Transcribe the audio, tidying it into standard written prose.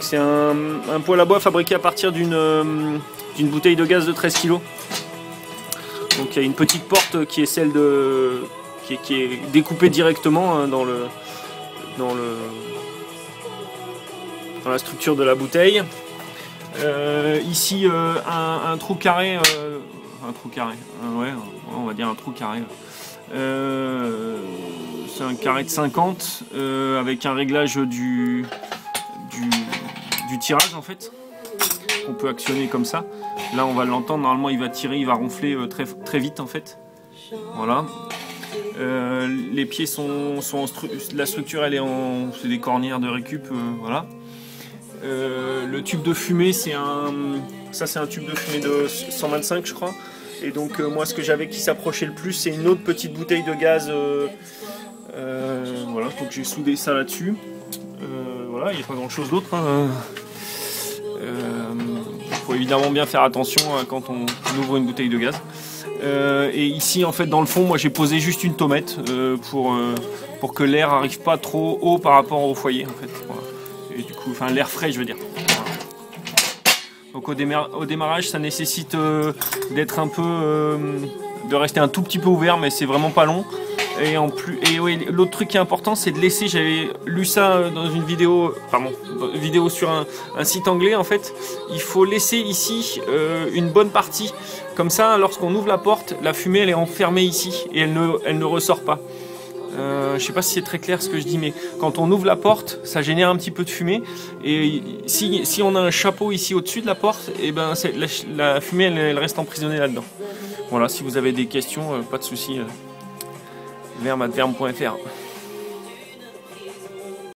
C'est un poêle à bois fabriqué à partir d'une bouteille de gaz de 13 kg. Donc il y a une petite porte qui est celle de qui est découpée directement hein, dans la structure de la bouteille. Ici un trou carré, ouais, on va dire un trou carré. C'est un carré de 50 avec un réglage du tirage en fait. On peut actionner comme ça. Là on va l'entendre, normalement il va tirer, il va ronfler très vite en fait. Voilà. Les pieds sont la structure elle est en, c'est des cornières de récup, voilà. Le tube de fumée c'est un tube de fumée de 125 je crois. Et donc moi ce que j'avais qui s'approchait le plus c'est une autre petite bouteille de gaz. Voilà, donc j'ai soudé ça là-dessus. Voilà, il n'y a pas grand chose d'autre. Hein. Faut évidemment bien faire attention hein, quand on ouvre une bouteille de gaz. Et ici en fait dans le fond moi j'ai posé juste une tomate pour que l'air arrive pas trop haut par rapport au foyer en fait. Voilà. Et du coup, enfin l'air frais je veux dire. Voilà. Donc au démarrage ça nécessite d'être un peu de rester un tout petit peu ouvert mais c'est vraiment pas long. Et en plus, et oui, l'autre truc qui est important, c'est de laisser. J'avais lu ça dans une vidéo, vidéo sur un site anglais. En fait, il faut laisser ici une bonne partie. Comme ça, lorsqu'on ouvre la porte, la fumée elle est enfermée ici et elle ne ressort pas. Je sais pas si c'est très clair ce que je dis, mais quand on ouvre la porte, ça génère un petit peu de fumée. Et si on a un chapeau ici au-dessus de la porte, et ben la fumée elle reste emprisonnée là-dedans. Voilà, si vous avez des questions, pas de souci. Verme@verme.fr